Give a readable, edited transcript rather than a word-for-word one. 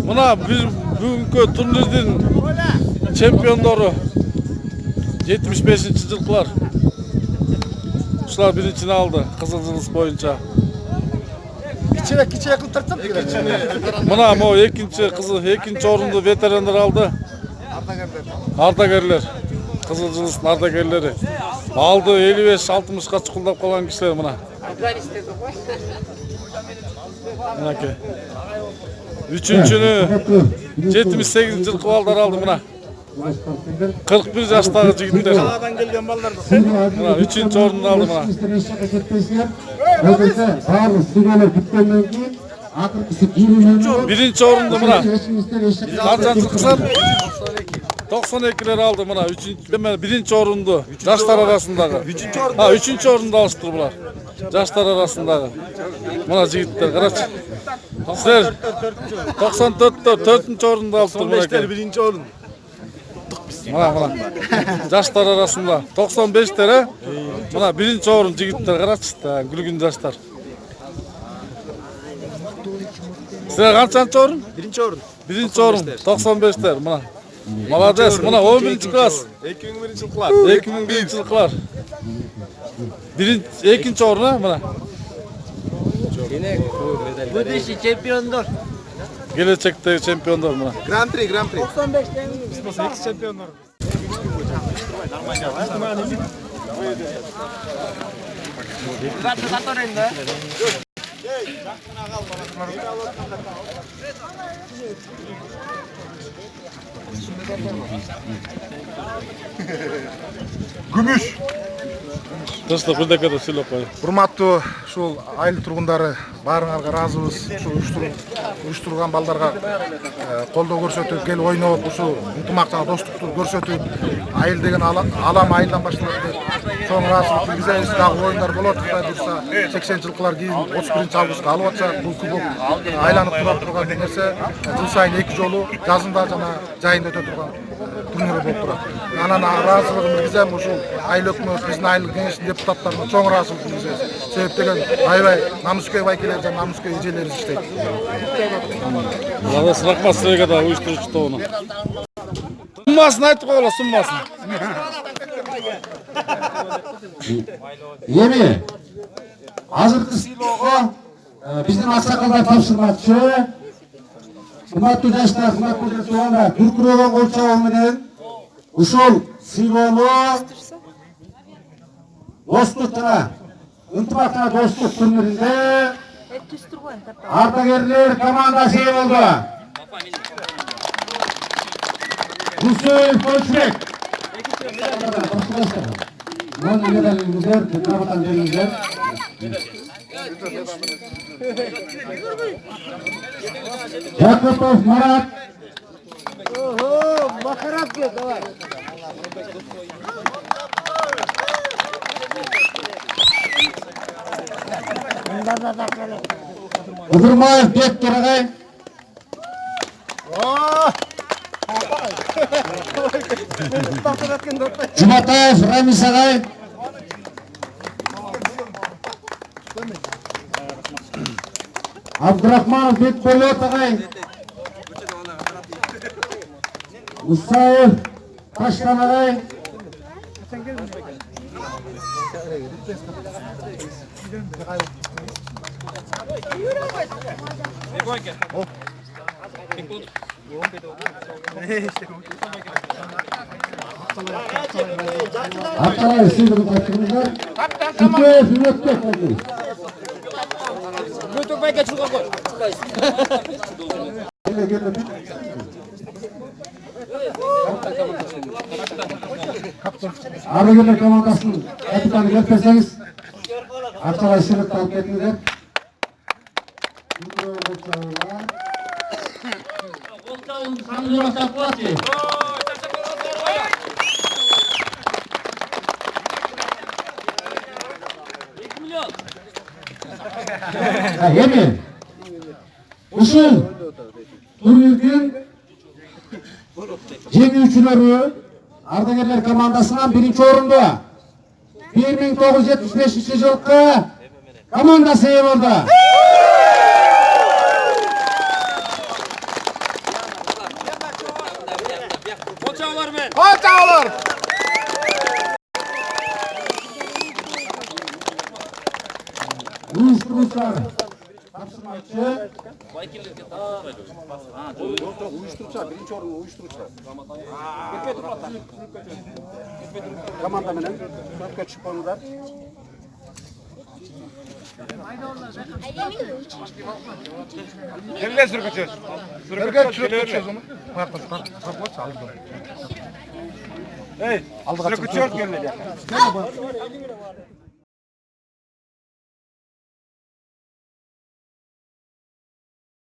Mına бүгүнкү турнирдин чемпиондору 75-жылкылар. Ушулар биринчини алды Кызыл Жылдыз боюнча. Кичине кылып тартсам деген. Мына мо экинчи орунду ветерандар алды. Ардагерлер. Кызыл Жылдыздын ардагерлери. Алды 55-60га чукулдап калган кишилер мына. Мынакей. Үчүнчүнү 78-жылкы балдар алды мына. 41 жаштагы жигиттер. Қаладан келген балдар. Мына 3-чү орунду алды мына. Биринчи орунду мына. Канча жылкысар? 92'ler aldı mına. Birinci orundu. Yaşlar arasındağı. Üçüncü orundu alıştır bunlar. Yaşlar arasındağı. Mına jigitler karaç. Sizler 94'te 4. orundu alıştır mına. 15'ler birinci orun. Mına. Yaşlar arasında. 95'lere mına birinci orun jigitler karaç. Gülgün yaşlar. Sizler kaçıncı orun? Birinci orun. Birinci orun. 95'ler mına. Молодец, мына 11 класс. 2001-жылкылар. 2001-жылкылар. Экинчи орун мына. Будущий чемпиондор. Келечектеги чемпиондор мына. Гран-при. 95'ten Biz экс чемпиондор. Күмүш. Достор, бир декада сүйлөп кой. Урматтуу ушул айыл тургундары баарыңарга ыраазыбыз. Ушул уюштурган балдарга колдоо көрсөтүп, келип ойноп, ушул ынтымактуу достукту көрсөтүп, айыл деген алам айылдан башталат деп чоң ыраазычылык билдиребиз. Дагы оюндар болот, Кудай буйрса 80-жылкылар кийин 31-августка алып атышат. Бул кубок айланып тура турган нерсе, жыл сайын 2 жолу жазында жана жайында өтө турган турнир болуп турат. Анан ыраазычылыгымды билдирсем, ушул айыл өкмөт, биздин айыл кеңешинин депутаттарына чоң ыраазычылык билдиребиз. Себеп деген аябай намыскөй байкелер жана намыскөй эжелерибиз иштейт. Молодец, рахмат силерге да уюштуруучу тобуна. Суммасын айтып койгула, суммасын. Эми азыркы сыйлоого биздин аксакалдар тапшырмакчы. Урматтуу жаштар, урматтуу туугандар, дүркүрөгөн кол чабуу менен ушул сыйлоону достук жана ынтымак жана достук турниринде ардагерлер командасы ээ болду. Русоев Көлчүбек. Мына медалиңиздер, грамотаны бериңиздер. Жакупов Марат. Ого, Махаравке, давай. Удурмаев Бектор агай. Жуматаев Рамис агай. Абдурахманов Бекболот агай. Мусаев Таштан агай. Аталай сыйлыгын тапшырыңыздар. Сүтөев Үмөтбек болду. Көтөкбайга чурган кой. Ардагерлер командасынын капитаны келип берсеңиз. Аталай сыйлыкты алып кетиңиздер. Эми ушул турнирдин жеңүүчүлөрү ардагерлер командасынан биринчи орунду 1975-жылкы командасы ээ болду. Uyuşturucular. Kapsırmaçı. Gelin sürkütüyoruz. Erkek sürüp onu. Bak. Aldı. Hey, sürkütüyoruz gelin.